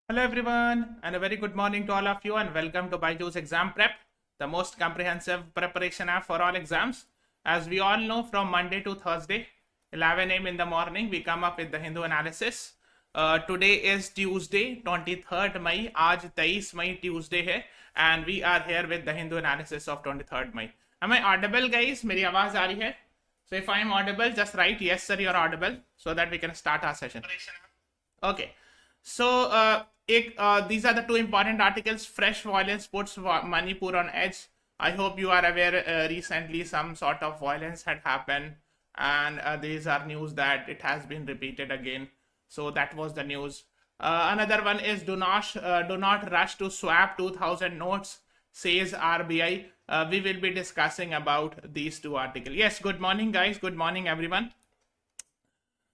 Hello everyone and a very good morning to all of you and welcome to BYJU'S Exam Prep, the most comprehensive preparation app for all exams. As we all know, from Monday to Thursday, 11 a.m. in the morning, we come up with the Hindu analysis. Today is Tuesday, 23rd May. आज 23 May Tuesday है and we are here with the Hindu analysis of 23rd May. Am I audible, guys? मेरी आवाज आ रही है? So if I am audible, just write yes sir, you are audible, so that we can start our session. Okay. So these are the two important articles. Fresh violence puts Manipur on edge. I hope you are aware recently some sort of violence had happened and these are news that it has been repeated again. So that was the news. Another one is do not rush to swap 2000 notes, says RBI. We will be discussing about these two articles. Yes, good morning guys. Good morning everyone.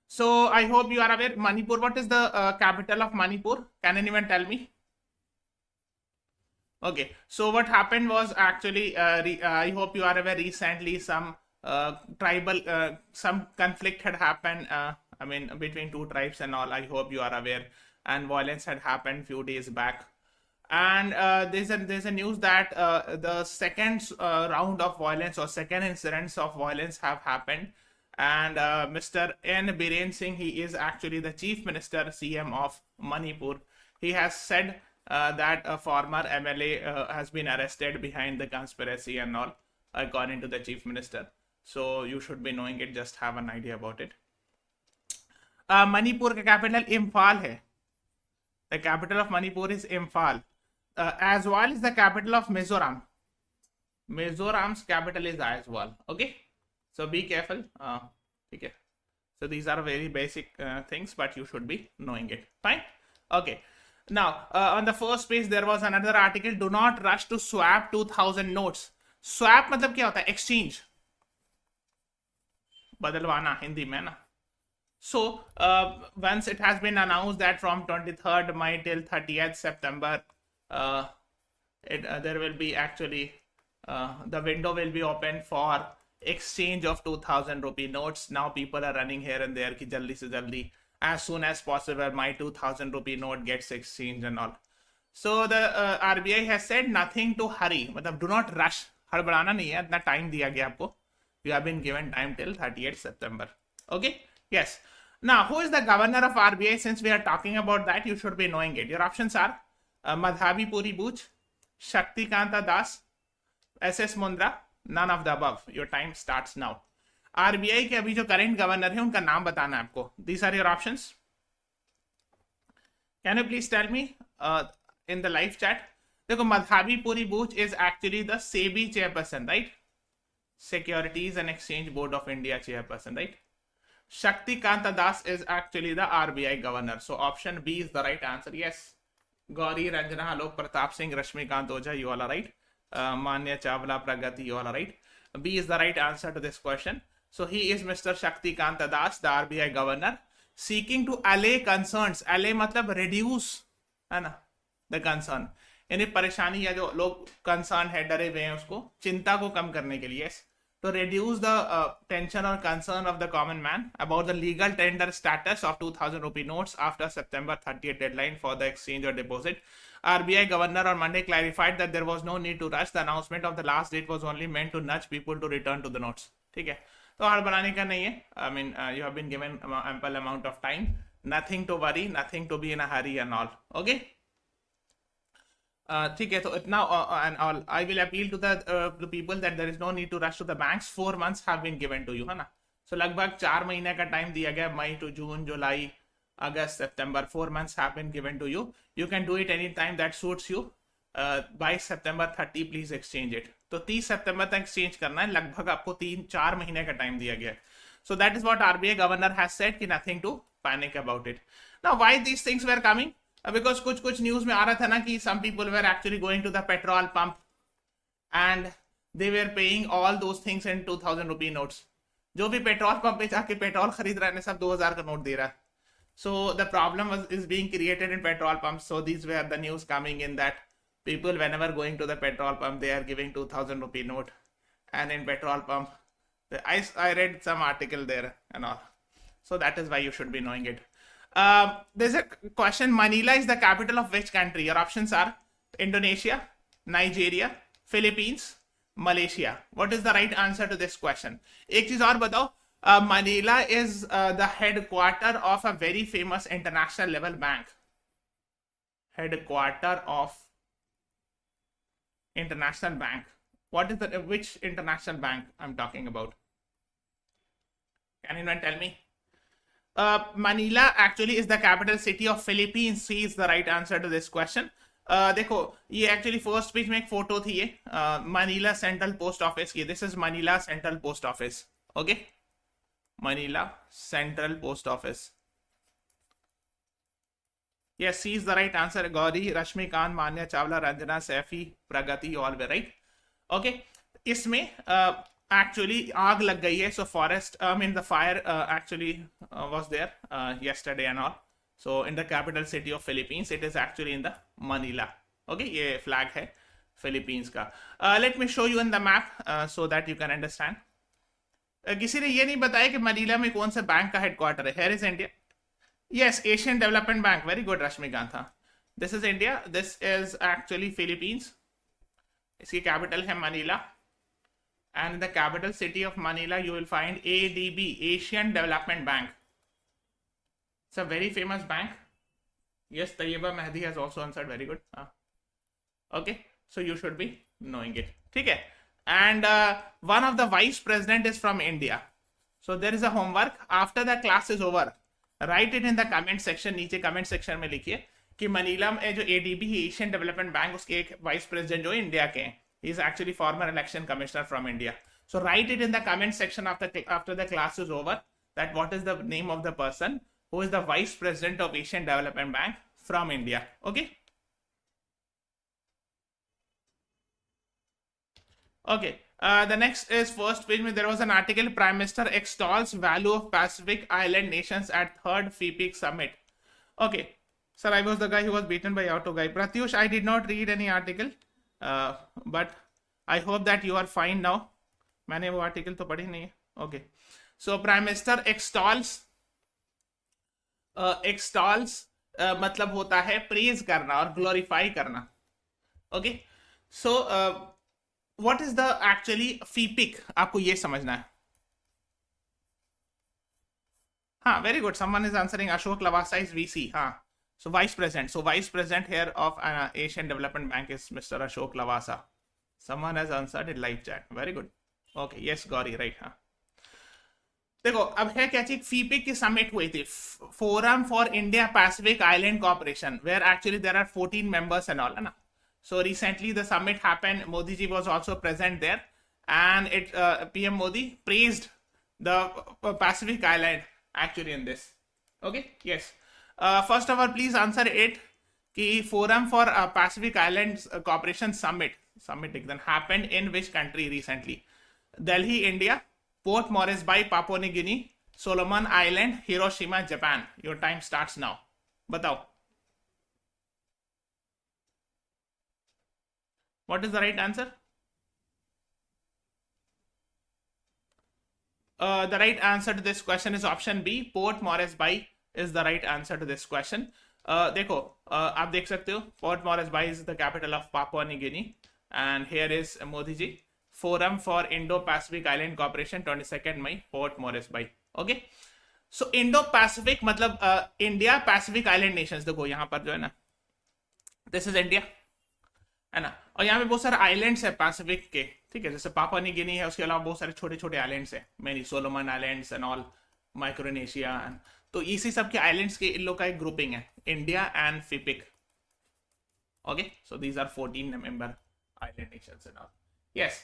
So I hope you are aware. Manipur, what is the capital of Manipur? Can anyone tell me? Okay, so what happened was actually, I hope you are aware, recently some some conflict had happened, between two tribes and all. I hope you are aware, and violence had happened few days back. And there's a news that the second round of violence or second incidents of violence have happened. And Mr. N. Biren Singh, he is actually the Chief Minister, CM of Manipur. He has said that a former MLA has been arrested behind the conspiracy and all, according to the Chief Minister. So you should be knowing it, just have an idea about it. Manipur का capital Imphal है. The capital of Manipur is Imphal. Aizawl is the capital of Mizoram. Mizoram's capital is Aizawl. Okay. So be careful. Okay. So these are very basic things, but you should be knowing it. Fine. Okay. Now on the first page there was another article. Do not rush to swap 2000 notes. Swap मतलब क्या होता है? Exchange. बदलवाना हिंदी में ना. So once it has been announced that from 23rd May till 30th September, there will be actually the window will be open for exchange of 2000 rupee notes. Now people are running here and there ki jaldi se jaldi, as soon as possible my 2000 rupee note gets exchanged and all. So the RBI has said nothing to hurry, matlab do not rush. हड़बड़ाना नहीं है, इतना time दिया गया आपको. You have been given time till 30th September. Okay. Yes. Now who is the governor of RBI? Since we are talking about that, you should be knowing it. Your options are Madhavi Puri Buch, Shakti Kanta Das, SS Mundra. None of the above. Your time starts now. RBI के अभी जो current governor है उनका नाम बताना है आपको. These are your options. Can you please tell me in the live chat? देखो Madhavi Puri Buch is actually the SEBI chairperson, right? Securities and Exchange Board of India chairperson, right? Shakti Kanta Das is actually the RBI governor. So option B is the right answer. Yes. Gauri Ranjana Alok Pratap Singh, Rashmikant Oja, you all are right. Manya Chawla Pragati, you all are right. B is the right answer to this question. So he is Mr. Shakti Kanta Das, the RBI governor, seeking to allay concerns. Allay matlab reduce, है ना, the concern. यानी परेशानी या जो लोग concern है, डरे हुए हैं, उसको चिंता को कम करने के लिए, to reduce the tension or concern of the common man about the legal tender status of 2000 rupee notes after September 30th deadline for the exchange or deposit. RBI governor on Monday clarified that there was no need to rush. The announcement of the last date was only meant to nudge people to return to the notes. ठीक है, तो हड़बड़ाने का नहीं है. I mean, you have been given ample amount of time. Nothing to worry, nothing to be in a hurry and all. Okay. ठीक है, तो इतना and all. I will appeal to the people that there is no need to rush to the banks. 4 months have been given to you, है ना. So लगभग 4 महीने का time दिया गया. May to June, July, August, September. 4 months have been given to you. You can do it anytime that suits you. By September 30, please exchange it. तो 30 सितंबर तक exchange करना है. लगभग आपको 3-4 महीने का टाइम दिया गया. So that is what RBI governor has said कि nothing to panic about it. Now why these things were coming? Because कुछ न्यूज में आ रहा था ना कि some people were actually going to the petrol pump and they were paying all those things in 2000 rupee notes. जो भी petrol pump पे जाके पेट्रोल खरीद रहे हैं सब 2000 का नोट दे रहा है. So the problem is being created in petrol pumps. So these were the news coming in that people whenever going to the petrol pump they are giving 2000 rupee note, and in petrol pump I read some article there and all. So that is why you should be knowing it. There's a question. Manila is the capital of which country? Your options are Indonesia, Nigeria, Philippines, Malaysia. What is the right answer to this question? एक चीज और बताओ. Manila is the headquarter of a very famous international level bank. Headquarter of international bank. What is the which international bank I'm talking about? Can anyone tell me? Manila actually is the capital city of Philippines. C is the right answer to this question. देखो ये actually first page में एक photo थी ये Manila central post office की. This is Manila central post office. Okay, Manila central post office. Yes, C is the right answer. Gauri, Rashmikant, Manya Chawla, Ranjana, Saifi, Pragati, always right. Okay, इसमें actually आग लग गई है. So forest I mean the fire actually was there yesterday and all. So in the capital city of Philippines, it is actually in the Manila. Okay, ये flag है Philippines का. Let me show you in the map so that you can understand. किसी ने ये नहीं बताया कि Manila में कौन से बैंक का हेडक्वार्टर है. Here is India. Yes, Asian Development Bank. Very good, Rashmikant. This is India. This is actually Philippines. इसकी capital है Manila. And in the capital city of Manila, you will find ADB, Asian Development Bank. It's a very famous bank. Yes, Tayyiba Mehdi has also answered. Very good. Okay, so you should be knowing it. Okay, and one of the vice president is from India. So there is a homework. After the class is over, write it in the comment section. नीचे comment section में लिखिए कि Manila में जो ADB Asian development bank उसके एक vice president जो India के हैं. He is actually former election commissioner from India. So write it in the comment section after the class is over that what is the name of the person who is the vice president of Asian Development Bank from India. Okay. Okay. The next is first page. There was an article. Prime Minister extols value of Pacific Island nations at third FIPIC summit. Okay. Sir, I was the guy who was beaten by auto guy. Pratyush, I did not read any article. But I hope that you are fine now. मैंने वो article तो पढ़ी नहीं है. Okay. So Prime Minister extols मतलब होता है praise करना और ग्लोरीफाई करना. Okay, so what is the actually FIPIC, आपको ये समझना है. हाँ, very good, someone is answering. Ashok Lavasa is VC. हाँ, so vice president. So vice president here of Asian development bank is mister Ashok Lavasa. Someone has answered in live chat. Very good. Okay, yes Gauri, right. हाँ, देखो अब है क्या चीज. फीपिक की summit हुई थी, forum for India Pacific island corporation, where actually there are 14 members and all, है ना. So recently the summit happened. Modi ji was also present there and it PM Modi praised the Pacific island actually in this. Okay, yes. First of all please answer it कि forum for Pacific island corporation summit एकदम happened in which country recently. Delhi India, Port Moresby, Papua New Guinea, Solomon Island, Hiroshima, Japan. Your time starts now. बताओ. What is the right answer? The right answer to this question is option B. Port Moresby is the right answer to this question. देखो आप देख सकते हो. Port Moresby is the capital of Papua New Guinea. And here is Modi ji. Forum for Indo-Pacific Island Cooperation 22nd May, Port Moresby. Okay, so Indo-Pacific मतलब India Pacific island Nations. देखो यहाँ पर जो है ना, दिस इज इंडिया, है ना, और यहाँ पे बहुत सारे आइलैंड्स है पैसिफिक के. ठीक है, जैसे पापुआ न्यू गिनी है, उसके अलावा बहुत सारे छोटे छोटे आइलैंड्स है, many Solomon islands and all, Micronesia. तो इसी सब के आइलैंड्स के इन लोग का एक ग्रुपिंग है, India and FIPIC. Okay, so these are 14 member island nations and all. Yes,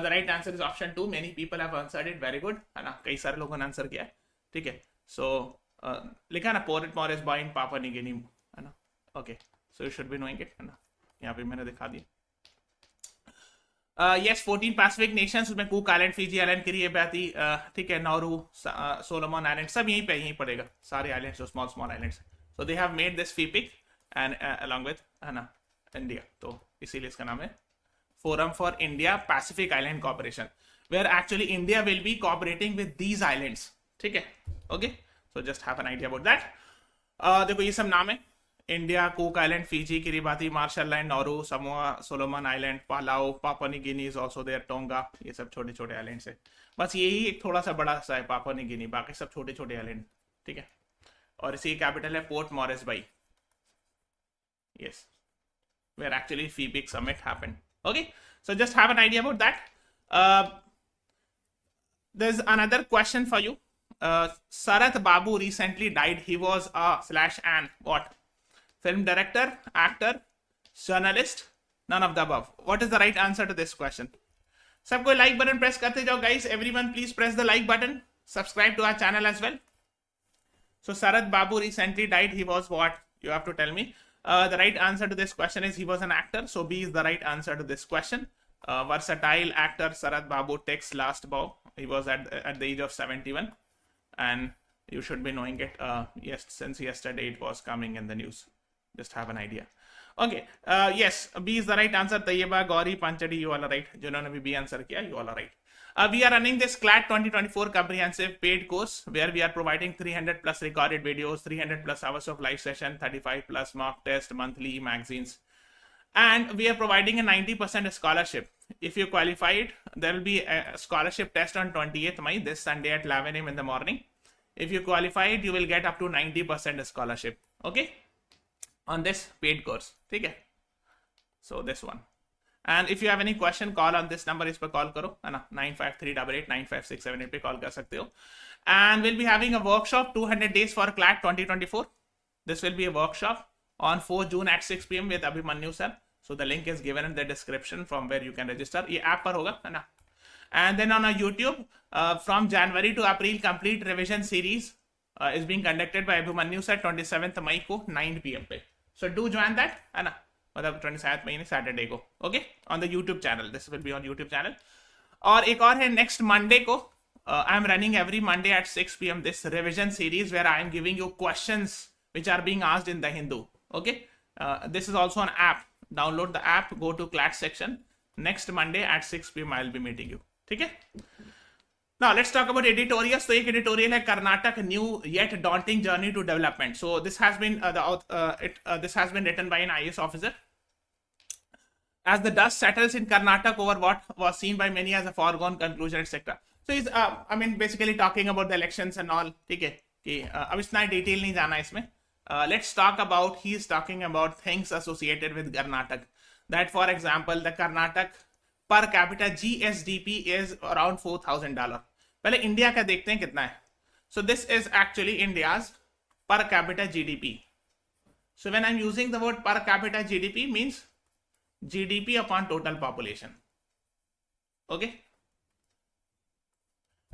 the right answer is option 2. Many people have answered it. Very good, है ना, कई सारे लोगों ने आंसर किया है. ठीक है, सो लिखा ना पोर्ट मॉरिसबॉय इन पापुआ न्यू गिनी, है ना. Okay, so you should be knowing it, है ना. यहाँ पे मैंने दिखा दिया. यस, 14 पैसिफिक नेशंस, उसमें cook island, Fiji island, Kiribati, ठीक है, नौरू, सोलोमन आइलैंड, सब यहीं पड़ेगा, सारे आइलैंड्स जो small small islands. So they have made this FIPIC and along with, है ना, इंडिया. तो इसीलिए इसका नाम है Forum for India Pacific Island Cooperation, where actually India will be cooperating with these islands. ठीक है, okay, so just have an idea about that. देखो ये सब नाम है, India, Cook island, Fiji, Kiribati, Marshall island, Nauru, Samoa, Solomon island, Palau, Papua New Guinea is also there, Tonga, ये सब छोटे छोटे आइलैंड्स है। बस यही एक थोड़ा सा बड़ा सा है पापुआ न्यू गिनी, बाकी सब छोटे छोटे आइलैंड, ठीक है। और इसी कैपिटल है Port Moresby. Yes, where actually FIBIC summit happened. Okay, so just have an idea about that. There's another question for you. Sarat Babu recently died. He was a slash an what? Film director, actor, journalist, none of the above. What is the right answer to this question? सबको like button press करते जाओ guys. Everyone please press the like button. Subscribe to our channel as well. So Sarat Babu recently died. He was what? You have to tell me. The right answer to this question is he was an actor. So B is the right answer to this question. Versatile actor Sarat Babu takes last bow. He was at the age of 71, and you should be knowing it. Yes, since yesterday it was coming in the news. Just have an idea. Okay. Yes, B is the right answer. Tayyeba, Gauri, Panchadi, you all are right. जिन्होंने भी B answer किया, you all are right. We are running this CLAT 2024 comprehensive paid course where we are providing 300 plus recorded videos, 300 plus hours of live session, 35 plus mock test, monthly magazines, and we are providing a 90% scholarship. If you qualify it, there will be a scholarship test on 28th May, this Sunday at 11 a.m. in the morning. If you qualify it, you will get up to 90% scholarship. Okay, on this paid course. Okay, so this one. And if you have any question, call on this number. इस पर call करो, है ना, 9538895678 पे call कर सकते हो. And we'll be having a workshop 200 days for CLAT 2024. This will be a workshop on 4 June at 6 p.m. with Abhimanyu sir. So the link is given in the description from where you can register. ये app पर होगा, है ना. And then on our YouTube, from January to April, complete revision series is being conducted by Abhimanyu sir 27th May को 9 p.m. पे. So do join that, है ना. मतलब 27 महीने सैटरडे को. Okay, on the YouTube channel. This will be on YouTube channel. और एक और है नेक्स्ट मंडे को. I am running every Monday at 6 p.m. This revision series where I am giving you questions which are being asked in the Hindu. Okay, this is also an app. Download the app, go to CLAT section. Next Monday at 6 p.m. I will be meeting you. ठीक है. Now let's talk about editorials. तो एक editorial है Karnataka new yet daunting journey to development. So this has been this has been written by an IAS officer. As the dust settles in Karnataka over what was seen by many as a foregone conclusion, etc. So he's I mean basically talking about the elections and all. ठीक है कि अब इतना detail नहीं जाना इसमें. Let's talk about, he is talking about things associated with Karnataka. That for example, the Karnataka per capita GSDP is around $4,000. पहले India का देखते हैं कितना है. So this is actually India's per capita GDP. So when I'm using the word per capita GDP means GDP upon total population. Okay.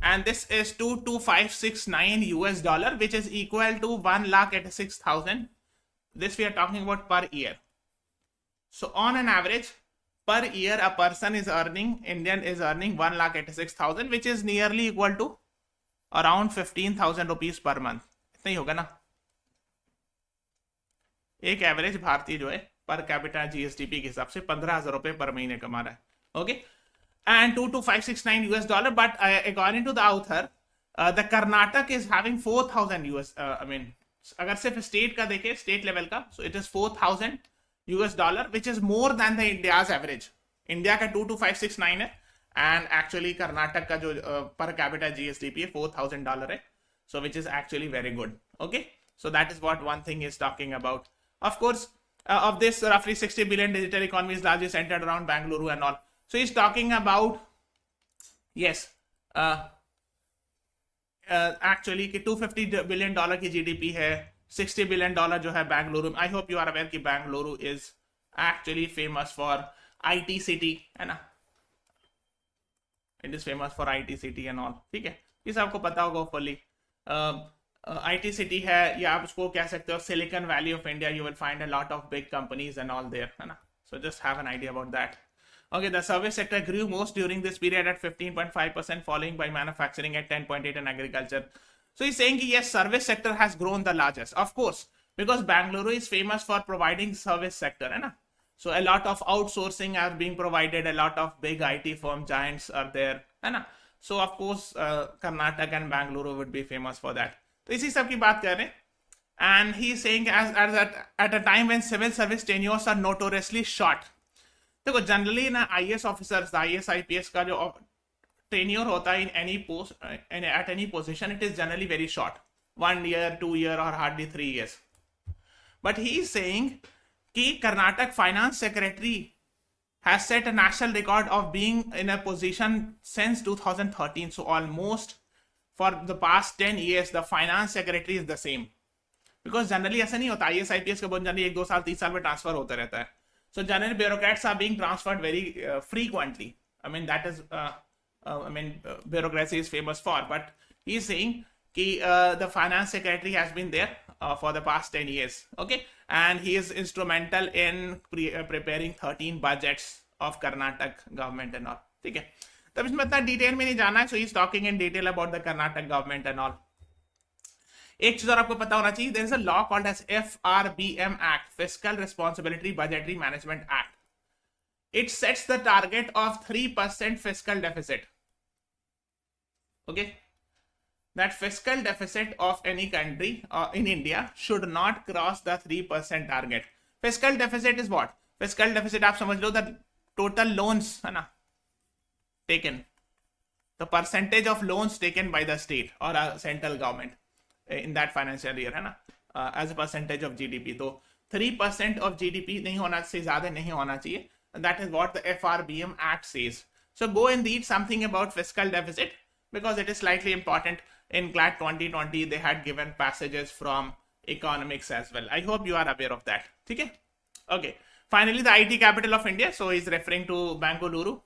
And this is 22569 US dollar, which is equal to 1,86,000. This we are talking about per year. So on an average, per year a person is earning, Indian is earning 1,86,000, which is nearly equal to around 15,000 rupees per month. इतना ही होगा ना. एक average भारतीय जो है per capita GSDP के हिसाब से 15,000 रुपए पर महीने कमा रहा है. Okay, and 22569 US dollar, but according to the author, the Karnataka is having 4,000 US. I mean, अगर सिर्फ स्टेट का देखें, स्टेट लेवल का, so it is 4,000 US dollar, which is more than the India's average. India का 22569 है, and actually Karnataka का जो per capita GSDP है $4,000 है, so which is actually very good. Okay, so that is what one thing is talking about. Of course, of this roughly 60 billion digital economy is largely centered around Bangalore and all. So he's talking about, yes, actually कि $250 billion की GDP है, $60 billion जो है Bengaluru. I hope you are aware कि Bangalore is actually famous for IT city, है ना. It is famous for IT city and all. ठीक है, ये सबको पता होगा hopefully. IT city है, या आप उसको कह सकते हो Silicon Valley of India. You will find a lot of big companies and all there, है ना. So just have an idea about that. Okay, the service sector grew most during this period at 15.5%, following by manufacturing at 10.8% and agriculture. So he's saying yes, service sector has grown the largest, of course, because Bangalore is famous for providing service sector, है ना. So a lot of outsourcing are being provided, a lot of big IT firm giants are there, है ना. So of course, Karnataka and Bangalore would be famous for that. तो इसी सब की बात कर रहे हैं. and he's saying at a time when civil service tenures are notoriously short. देखो जनरली ना IAS ऑफिसर्स, IAS IPS का जो tenure होता है in any post, at any position, it is generally very short, 1 year, 2 year, or hardly 3 years. But he is saying कि Karnataka Finance Secretary has set a national record of being in a position since 2013. So almost for the past 10 years, the finance secretary is the same. Because generally ऐसा नहीं होता, IAS IPS का बहुत generally 1-2 साल 3 साल में transfer होता रहता है. So generally bureaucrats are being transferred very frequently. I mean that is bureaucracy is famous for. But he is saying that the finance secretary has been there for the past 10 years. Okay, and he is instrumental in preparing 13 budgets of Karnataka government and all. ठीक है, तब इसमें इतना detail में नहीं जाना है. So he is talking in detail about the Karnataka government and all. एक चीज और आपको पता होना चाहिए, there is a law called as FRBM Act, Fiscal Responsibility Budgetary Management Act. It sets the target of 3% fiscal deficit. Okay, that fiscal deficit of any country in India should not cross the 3% target. Fiscal deficit is what? Fiscal deficit आप समझ लो, the total loans है ना taken, the percentage of loans taken by the state or a central government in that financial year है ना, as a percentage of GDP. तो 3% of GDP नहीं होना से ज़्यादा नहीं होना चाहिए. That is what the FRBM Act says. So go and read something about fiscal deficit because it is slightly important. In CLAT 2020 they had given passages from economics as well. I hope you are aware of that. ठीक है? Okay. Finally, the IT capital of India. So he's referring to Bengaluru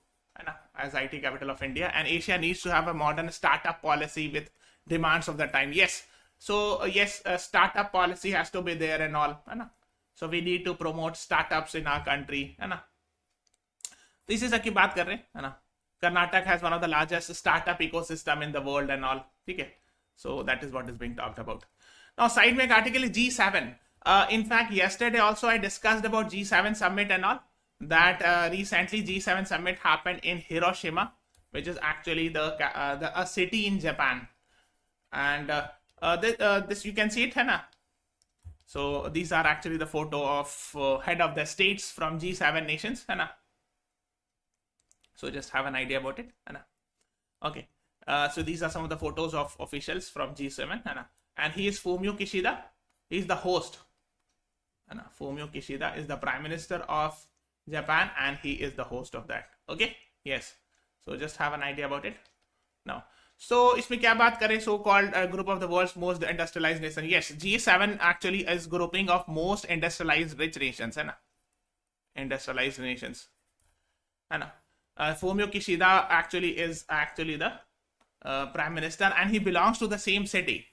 as IT capital of India, and Asia needs to have a modern startup policy with demands of the time. Yes. So yes, a startup policy has to be there and all. So we need to promote startups in our country. This is की बात कर रहे हैं. Karnataka has one of the largest startup ecosystem in the world and all. Okay, so that is what is being talked about. Now side में एक article G7. In fact, yesterday also I discussed about G7 summit and all. That recently G7 summit happened in Hiroshima, which is actually a city in Japan, and this you can see it, है ना? So these are actually the photo of head of the states from G7 nations, है ना? So just have an idea about it, है ना? Okay, so these are some of the photos of officials from G7, है ना? And he is Fumio Kishida. He is the host. है ना? Fumio Kishida is the Prime Minister of Japan, and he is the host of that. Okay, yes. So just have an idea about it. Now, so इसमें क्या बात करें? So-called group of the world's most industrialized nation. Yes, G7 actually is grouping of most industrialized rich nations, है ना? Industrialized nations, है ना? Fumio Kishida actually is the Prime Minister, and he belongs to the same city.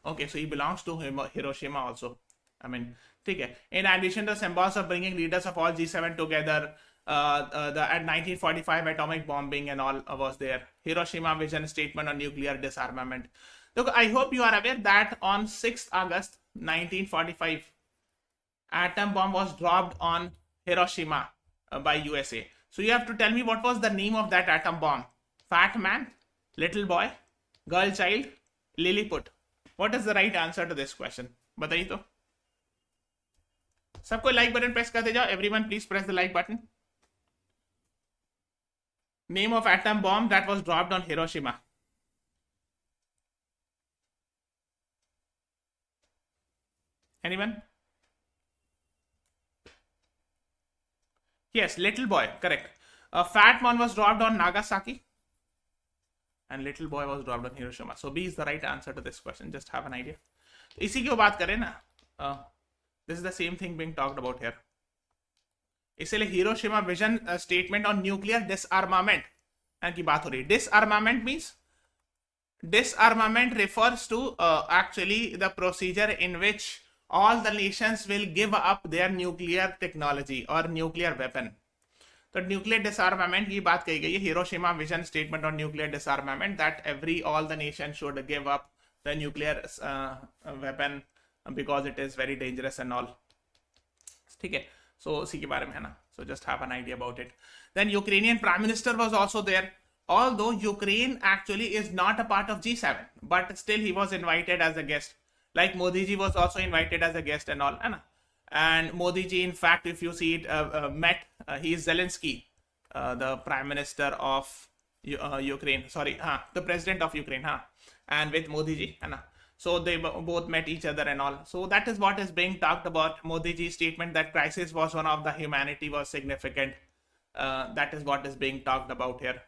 Okay, so he belongs to Hiroshima also. I mean, ठीक है. In addition to the symbols of bringing leaders of all G7 together, at 1945 atomic bombing and all was there. Hiroshima vision statement on nuclear disarmament. Look, I hope you are aware that on 6th August 1945, atom bomb was dropped on Hiroshima by USA. So you have to tell me what was the name of that atom bomb. Fat man, little boy, girl child, Lilliput. What is the right answer to this question? बताइए तो. सबको like button press करते जाओ. Everyone please press the like button. Name of atom bomb that was dropped on Hiroshima. Anyone? Yes, little boy, correct. A fat man was dropped on Nagasaki, and little boy was dropped on Hiroshima. So B is the right answer to this question. Just have an idea. इसी की बात करें ना. This is the same thing being talked about here. इसलिए Hiroshima vision statement on nuclear disarmament की बात हो रही है. Disarmament means, disarmament refers to actually the procedure in which all the nations will give up their nuclear technology or nuclear weapon. तो nuclear disarmament की बात कही गई है. Hiroshima vision statement on nuclear disarmament, that all the nations should give up the nuclear weapon because it is very dangerous and all. ठीक है, so उसी के बारे में है ना. So just have an idea about it. Then Ukrainian Prime Minister was also there. Although Ukraine actually is not a part of G7, but still he was invited as a guest. Like Modi ji was also invited as a guest and all, है ना? And Modi ji, in fact, if you see it, met, he is Zelensky, the Prime Minister of Ukraine, sorry, the President of Ukraine, and with Modi ji, है ना? So they both met each other and all. So that is what is being talked about. Modi ji's statement that crisis was one of the humanity was significant. That is what is being talked about here.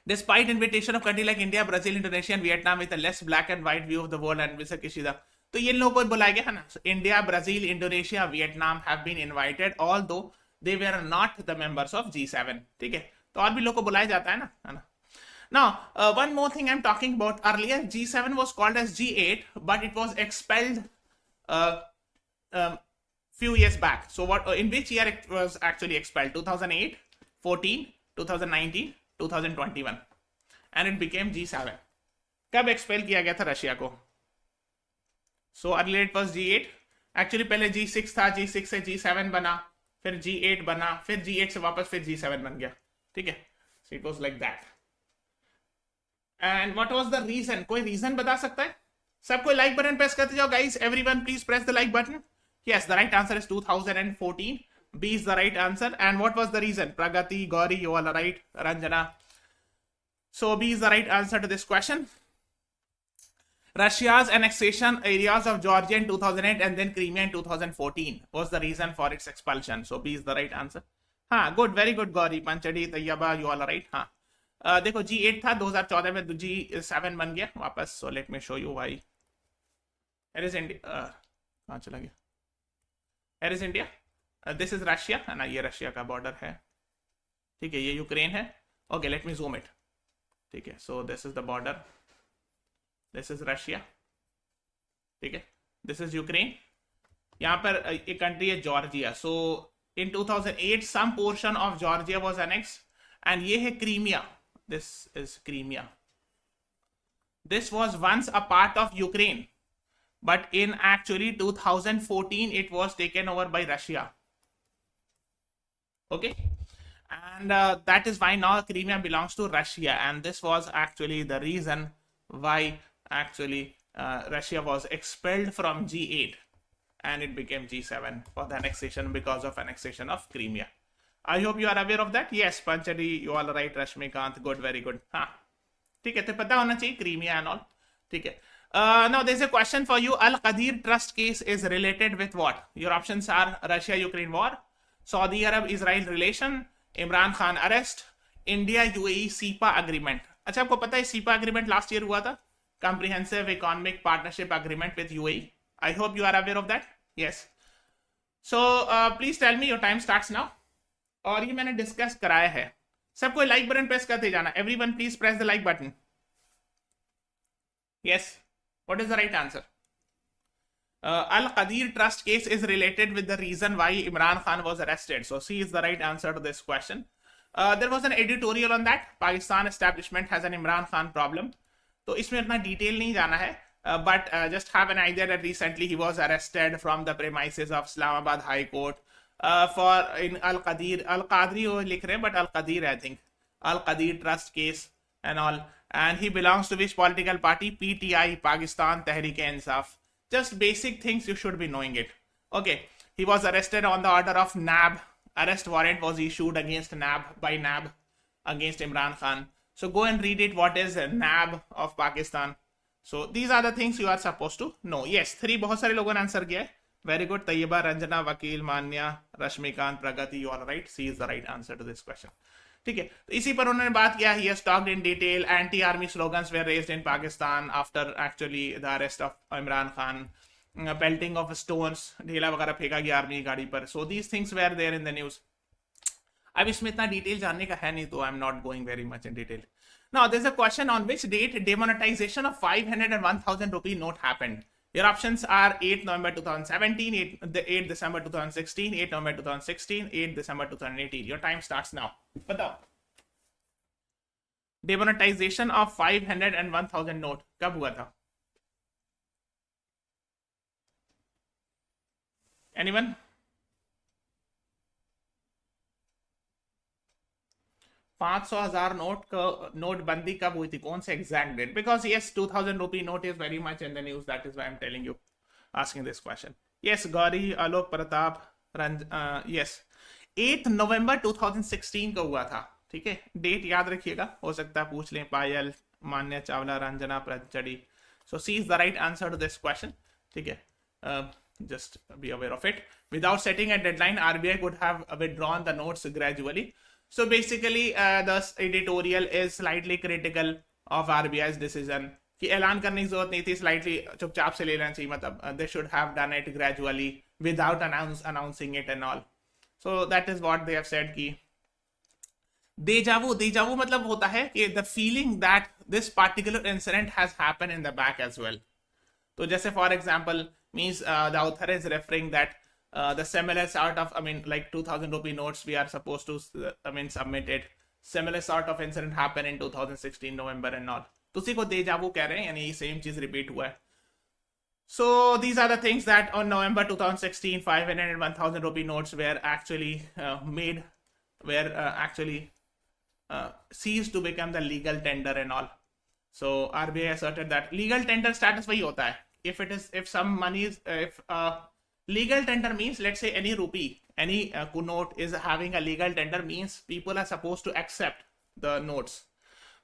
Despite invitation of countries like India, Brazil, Indonesia, and Vietnam with a less black and white view of the world and Mr. Kishida. तो ये लोगों को बुलाया गया है ना. India, Brazil, Indonesia, Vietnam have been invited, although they were not the members of G7. ठीक है. तो और भी लोगों को बुलाया जाता है ना. Now, one more thing I'm talking about. Earlier, G7 was called as G8, but it was expelled few years back. So, in which year it was actually expelled? 2008, 14, 2019, 2021, and it became G7. कब expel किया गया था Russia को? So earlier it was G8. Actually पहले G6 था, G6 से G7 बना, फिर G8 बना, फिर G8 से वापस फिर G7 बन गया. ठीक है? So it was like that. And what was the reason? कोई reason बता सकता है? सब कोई like button press करते जाओ guys. Everyone please press the like button. Yes, the right answer is 2014. B is the right answer. And what was the reason? Pragati, Gauri, you all are right. Ranjana. So B is the right answer to this question. Russia's annexation areas of Georgia in 2008 and then Crimea in 2014 was the reason for its expulsion. So B is the right answer. Good, very good, Gauri, Panchadi, Tayyaba, you all are right. देखो G8 था 2014 में G7 बन गया वापस. So let me show you why. Here is India. कहाँ चला गया? Here is India. This is Russia. है ना, ये रशिया का बॉर्डर है. ठीक है, ये यूक्रेन है. Okay, let me zoom it. ठीक है, so this is the border. This is Russia. ठीक है, this is Ukraine. यहाँ पर एक कंट्री है Georgia. So in 2008 some portion of Georgia was annexed, and ये है Crimea. This is Crimea. This was once a part of Ukraine, but in actually 2014 it was taken over by Russia. Okay, and that is why now Crimea belongs to Russia, and this was actually the reason why actually Russia was expelled from G8 and it became G7 for the annexation because of annexation of Crimea. I hope you are aware of that. Yes, Panchadi, you all right. Rashmikant, good, very good. ठीक है, तो पता होना चाहिए Crimea and all. ठीक है. Now there's a question for you. Al-Qadir trust case is related with what? Your options are Russia-Ukraine war, Saudi Arab-Israel relation, Imran Khan arrest, India-UAE SEPA agreement. अच्छा, आपको पता है SEPA agreement last year हुआ था? Comprehensive Economic Partnership Agreement with UAE. I hope you are aware of that. Yes. So please tell me, your time starts now. और ये मैंने discuss कराया है. सबको लाइक बटन प्रेस करते जाना. Everyone please press the like button. Yes. What is the right answer? Al-Qadir trust case is related with the reason why Imran Khan was arrested. So C is the right answer to this question. There was an editorial on that. Pakistan establishment has an Imran Khan problem. तो इसमें इतना detail नहीं जाना है. But just have an idea that recently he was arrested from the premises of Islamabad High Court for in Al-Qadri वो लिख रहे हैं, but Al-Qadir I think. Al-Qadir trust case and all. And he belongs to which political party? PTI, Pakistan Tehreek-e-Insaf. Just basic things, you should be knowing it. Okay, he was arrested on the order of NAB. Arrest warrant was issued against NAB, by NAB, against Imran Khan. So go and read it. What is NAB of Pakistan? So these are the things you are supposed to know. Yes, 3 बहुत सारे लोगों ने answer किया है. Very good. Tayyiba, Ranjana, Vakil, Manya, Rashmikant, Pragati, you are right. C is the right answer to this question. ठीक है, तो इसी पर उन्होंने बात किया. He has talked in detail. Anti-army slogans were raised in Pakistan after actually the arrest of Imran Khan. Pelting of stones, ढेला वगैरह फेंका गया आर्मी गाड़ी पर. So these things were there in the news. अब इसमें इतना डिटेल जानने का है नहीं, तो I'm not going very much in detail. Now there's a question on which date demonetization of 500 and 1000 rupee note happened. Your options are 8 November 2017, 8 December 2016, 8 November 2016, 8 December 2018. Your time starts now. बताओ. Demonetization of 500 and 1000 note कब हुआ था? Anyone? 500,000 नोटबंदी कब हुई थी, कौन से exact date? Because yes, 2000 rupee note is very much in the news. That is why I'm telling you, asking this question. Yes, Gauri, Alok Pratap, yes, 8 November 2016 को हुआ था. ठीक है, डेट याद रखिएगा, हो सकता है पूछ लें. पायल, मान्या Chawla, Ranjana प्रचड़ी. So C is the right answer to this question. ठीक है, just be aware of it. Without setting a deadline, RBI could have withdrawn the notes gradually. So basically, the editorial is slightly critical of RBI's decision कि ऐलान करने की जरूरत नहीं थी, slightly चुपचाप से ले लेना चाहिए. मतलब they should have done it gradually without announcing it and all. So that is what they have said कि deja vu मतलब होता है कि the feeling that this particular incident has happened in the back as well. तो जैसे for example means the author is referring that the similar sort of, I mean, like 2000 rupee notes we are supposed to submit it. Similar sort of incident happened in 2016 November and all. तो उसी को deja vu कह रहे हैं, यानी same चीज repeat हुआ है. So these are the things that on November 2016 500 and 1000 rupee notes were actually ceased to become the legal tender and all. So RBI asserted that legal tender status वही होता है. If some money is, if legal tender means, let's say any rupee, any note is having a legal tender, means people are supposed to accept the notes.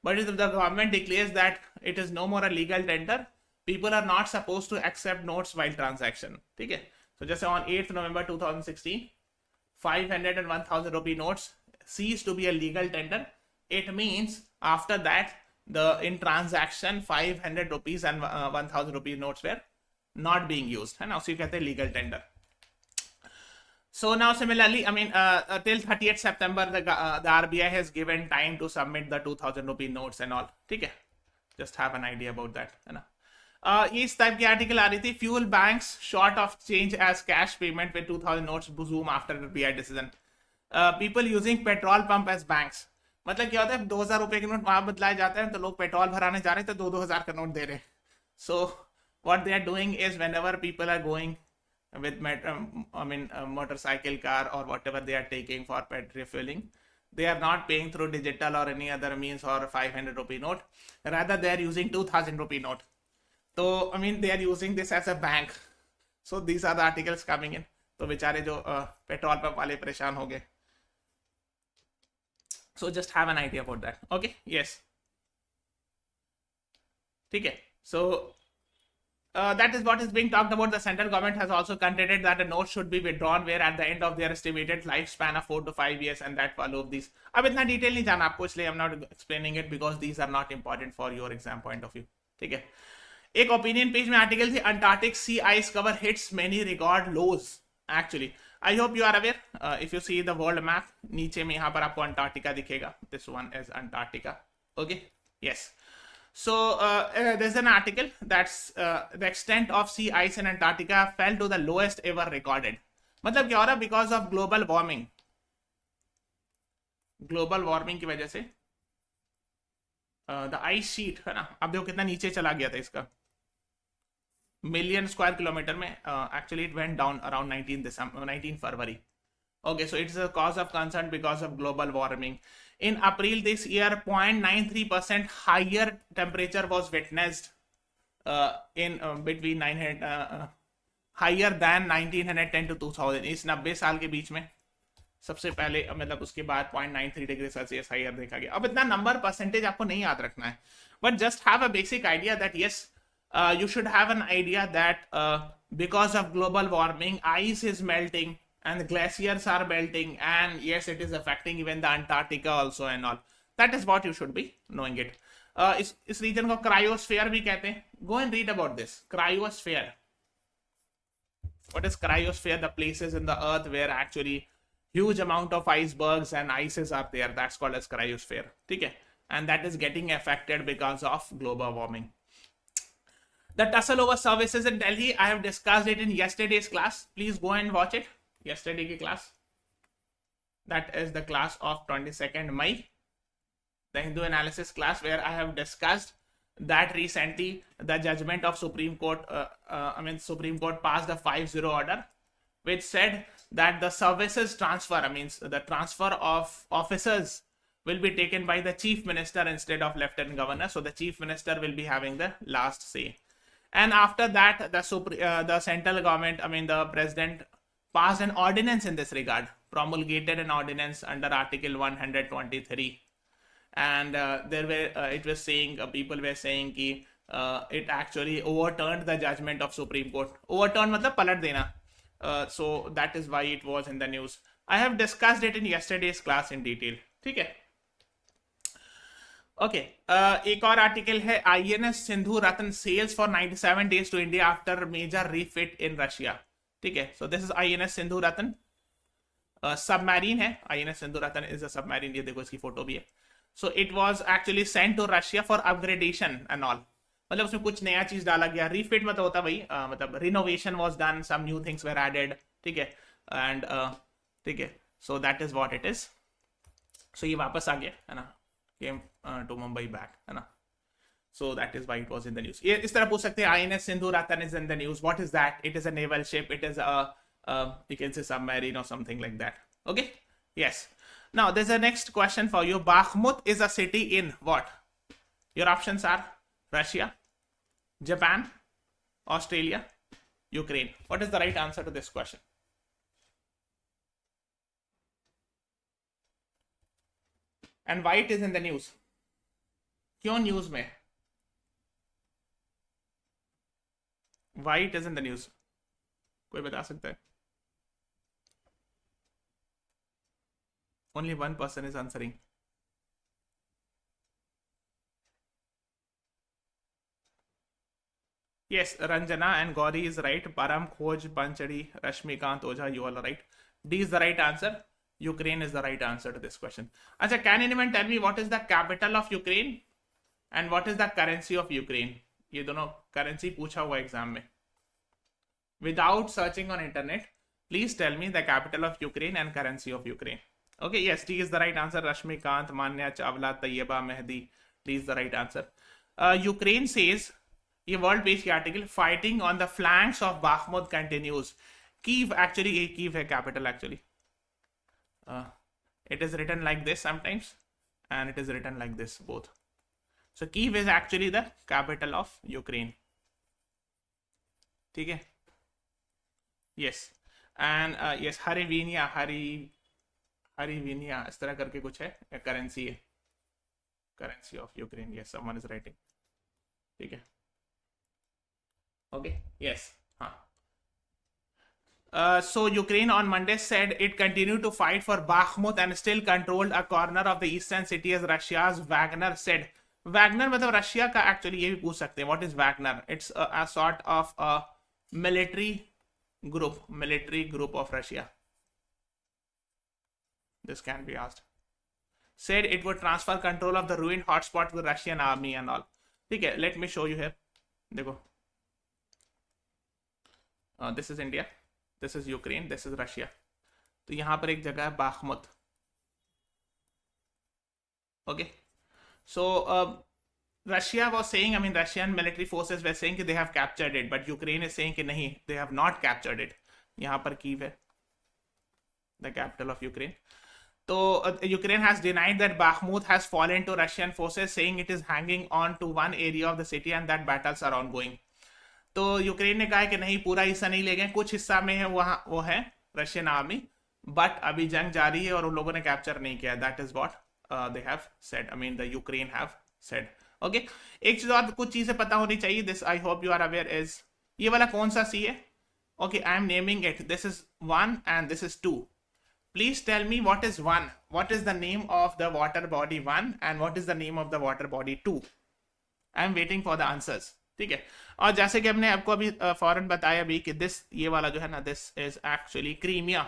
But if the government declares that it is no more a legal tender, people are not supposed to accept notes while transaction. ठीक है, so जैसे on 8th November 2016 500 and 1000 rupee notes ceased to be a legal tender. It means after that in transaction 500 rupees and 1000 rupee notes were not being used, है ना, उसी कहते हैं legal tender. So now similarly, I mean, till 30th September the RBI has given time to submit the 2000 rupee notes and all. ठीक है, just have an idea about that, है ना. इस टाइप की आर्टिकल आ रही थी. Fuel banks short of change as cash payment with 2000 notes boom after RBI decision. People using petrol pump as banks. मतलब क्या होता है, 2000 रुपए के नोट वहां बदलाए जाते हैं तो लोग पेट्रोल भराने जा रहे हैं तो 2-2000 का नोट दे रहे. So what they are doing is whenever people are going with motorcycle, car, or whatever they are taking for refueling, they are not paying through digital or any other means or 500 rupee note. Rather they are using 2000 rupee note. So I mean they are using this as a bank. So these are the articles coming in. तो बेचारे जो petrol pump वाले परेशान हो गए. So just have an idea about that. Okay, yes. ठीक है. So that is what is being talked about. The central government has also contended that a note should be withdrawn where at the end of their estimated lifespan of 4 to 5 years and that follow of these. अब इतना detail नहीं जाना आपको, इसलिए I'm not explaining it because these are not important for your exam point of view. ठीक है. एक opinion page में आर्टिकल थी, Antarctic sea ice cover hits many record lows. Actually I hope you are aware. If you see the world map, नीचे में यहाँ पर आपको अंटार्कटिका दिखेगा. This one is Antarctica. Okay, yes. So there's an article that's the extent of sea ice in Antarctica fell to the lowest ever recorded. मतलब क्या हो रहा है, because of global warming. Global warming की वजह से the ice sheet, है ना, अब देखो कितना नीचे चला गया था इसका. मिलियन स्क्वायर किलोमीटर में. Actually it went down around 19 February. Okay, so it's a cause of concern because of global warming. In April this year, 0.93% higher temperature was witnessed in between 900 higher than 1910 to 2000. इस 90 साल के बीच में सबसे पहले, मतलब उसके बाद 0.93 डिग्री सेल्सियस हाइयर देखा गया. अब इतना नंबर परसेंटेज आपको नहीं याद रखना है, but just have a basic idea that yes you should have an idea that because of global warming, ice is melting and the glaciers are melting, and yes, it is affecting even the Antarctica also and all. That is what you should be knowing it. इस region को cryosphere भी कहते हैं. Go and read about this. Cryosphere. What is cryosphere? The places in the earth where actually huge amount of icebergs and ices are there. That's called as cryosphere. ठीक है? And that is getting affected because of global warming. The tussle over services in Delhi, I have discussed it in yesterday's class. Please go and watch it. Yesterday ki class. That is the class of 22nd May. The Hindu analysis class, where I have discussed that recently the judgment of Supreme Court, Supreme Court passed a 5-0 order, which said that the services transfer, the transfer of officers will be taken by the chief minister instead of lieutenant governor. So the chief minister will be having the last say. And after that, the central government, I mean the president, passed an ordinance in this regard, promulgated an ordinance under Article 123. And it was saying, people were saying कि it actually overturned the judgment of Supreme Court. Overturn मतलब पलट देना. So that is why it was in the news. I have discussed it in yesterday's class in detail. ठीक है. Okay. एक और article है, INS Sindhu Ratna sails for 97 days to India after major refit in Russia. ठीक है. So this is INS Sindhu Ratna. Submarine है. INS Sindhu Ratna is a submarine. ये देखो इसकी फोटो भी है. So it was actually sent to Russia for upgradation and all. मतलब उसमें कुछ नया चीज डाला गया. Refit मतलब होता भाई, मतलब renovation was done, some new things were added. ठीक है. And ठीक है. So that is what it is. So ये वापस आ गया है ना. Came to Mumbai back है ना. So that is why it was in the news. ये इस तरह पूछ सकते हैं, INS Sindhu Ratna is in the news. What is that? It is a naval ship. It is a you can say submarine or something like that. Okay. Yes. Now, there's a next question for you. Bakhmut is a city in what? Your options are Russia, Japan, Australia, Ukraine. What is the right answer to this question? And why it is in the news? क्यों news में? Why it is in the news? कोई बता सकता है? Only one person is answering. Yes, Ranjana and Gauri is right. Param, Khoj, Panchadi, Rashmikant, Oja, you all are right. D is the right answer. Ukraine is the right answer to this question. Acha, can anyone tell me what is the capital of Ukraine and what is the currency of Ukraine? ये दोनों currency पूछा हुआ exam में. Without searching on internet, please tell me the capital of Ukraine and currency of Ukraine. Okay, yes, D is the right answer. Rashmikant, Manya, Chawla, Tayyeba, Mehdi. D is the right answer. Ukraine says, ये world page की article, fighting on the flanks of Bakhmut continues. Kyiv actually, ये Kyiv है capital actually. It is written like this sometimes, and it is written like this both. So Kyiv is actually the capital of Ukraine. ठीक है? Yes. And yes, Harivinia, इस तरह करके कुछ है, currency है, currency of Ukraine. Yes, someone is writing. ठीक है. ओके. यस. हाँ. So Ukraine on Monday said it continued to fight for Bakhmut and still controlled a corner of the eastern city as Russia's Wagner said. Wagner मतलब Russia का actually ये भी पूछ सकते हैं. What is Wagner? It's a sort of a military group of Russia. This can be asked. Said it would transfer control of the ruined hotspot to the Russian army and all. ठीक है. Let me show you here. देखो. This is India. This is Ukraine. This is Russia. तो यहाँ पर एक जगह है Bakhmut. Okay. So Russia was saying, I mean Russian military forces were saying that they have captured it, but Ukraine is saying कि नहीं, they have not captured it. यहाँ पर Kyiv है, the capital of Ukraine. So Ukraine has denied that Bakhmut has fallen to Russian forces, saying it is hanging on to one area of the city and that battles are ongoing. तो Ukraine ने कहा कि नहीं, पूरा हिस्सा नहीं ले गए, कुछ हिस्सा में है, वहां वो है रशियन आर्मी, बट अभी जंग जारी है और उन लोगों ने कैप्चर नहीं किया. That is what they have said, I mean the Ukraine have said. Okay. एक चीज और, कुछ चीजें पता होनी चाहिए. This I hope you are aware is, ये वाला कौन सा सी है? Okay, I am naming it. This is 1 and this is 2. Please tell me what is 1, what is the name of the water body 1 and what is the name of the water body 2. I am waiting for the answers. ठीक है. और जैसे कि हमने आपको अभी फौरन बताया भी कि ये वाला जो है ना, this is actually Crimea,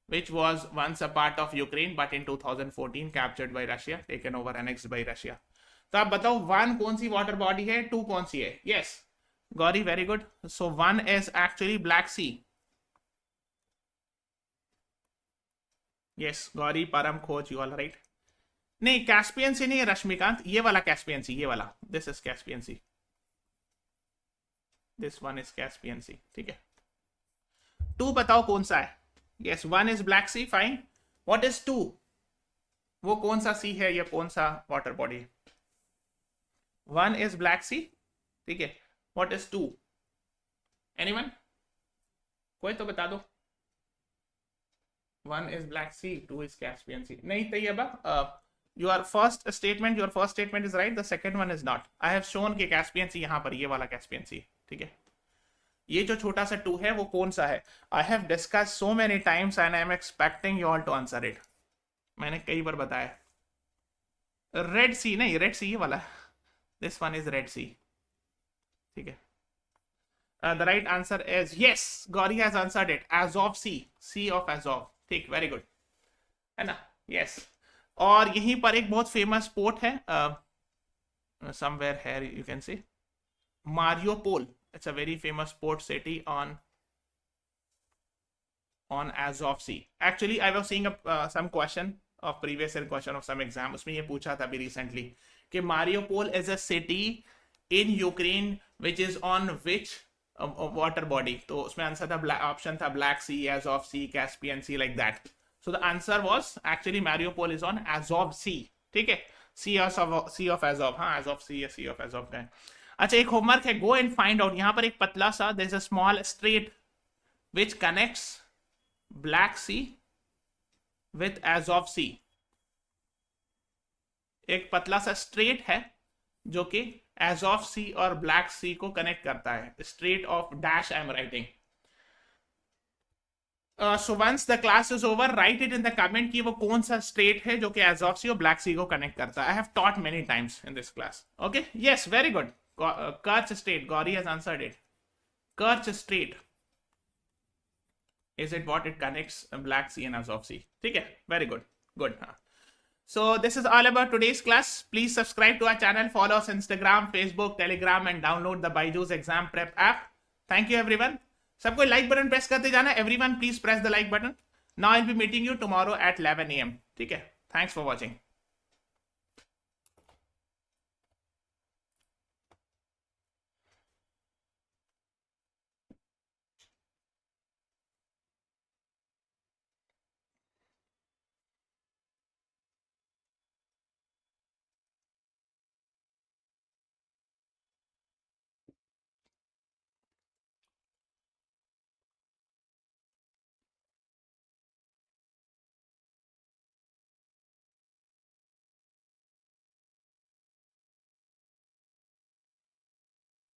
which was once a part of Ukraine but in 2014 captured by Russia, taken over, annexed by Russia. तो आप बताओ 1 कौन सी वाटर बॉडी है, 2 कौन सी है? Yes, Gauri, very good. So 1 is actually black sea. Yes, Gauri, Param, Khoj, you all right. नहीं, Caspian sea नहीं है रश्मिकांत, ये वाला कैस्पियन सी, ये वाला, this is Caspian sea. This one is Caspian sea. ठीक है. 2 बताओ कौन सा है? Yes, 1 is black sea. Fine. What is 2? वो कौन सा सी है, ये कौन सा water body? 1 is Black Sea, ठीक है. What is 2? Anyone? कोई तो बता दो. 1 is Black Sea, 2 is Caspian Sea. नहीं Taiba, your first statement is right, the second one is not. I have shown कि Caspian Sea यहाँ पर, ये वाला Caspian Sea, ठीक है. ये जो छोटा सा 2 है वो कौन सा है? I have discussed so many times and I am expecting you all to answer it. मैंने कई बार बताया. रेड सी नहीं, रेड सी ये वाला. This one is red sea, ठीक है. The right answer is yes, Gauri has answered it. Azov sea, sea of Azov, ठीक, very good, है ना. यस. और यहीं पर एक बहुत फेमस पोर्ट है, somewhere here you can see, Mariupol. It's a very famous port city on Azov Sea. Actually, I was seeing some question of previous year question of some exam. उसमें ये पूछा था अभी recently कि Mariupol is a city in Ukraine which is on which water body. तो उसमें answer था, option था Black Sea, Azov Sea, Caspian Sea, like that. So the answer was actually Mariupol is on Azov Sea. ठीक है, Sea of Azov. हाँ, Azov Sea या Sea of Azov का है. अच्छा, एक होमवर्क है, go and find out. यहाँ पर एक पतला सा, there is a small strait which connects Black Sea with Azov Sea. एक पतला सा स्ट्रेट है जो कि Azov Sea और Black Sea को कनेक्ट करता है. Straight of dash I am writing. So once the class is over, write it in the comment कि वो कौन सा स्ट्रेट है जो कि Azov Sea और Black Sea को कनेक्ट करता है. I have taught many times in this class. Okay, yes, very good. Kerch Strait, Gauri has answered it. Kerch Strait. Is it what it connects Black Sea and Azov Sea? ठीक है, very good, good. So this is all about today's class. Please subscribe to our channel, follow us on Instagram, Facebook, Telegram, and download the BYJU'S exam prep app. Thank you everyone. सबको like button press करते जाना. Everyone please press the like button. Now I'll be meeting you tomorrow at 11 AM. ठीक है, thanks for watching.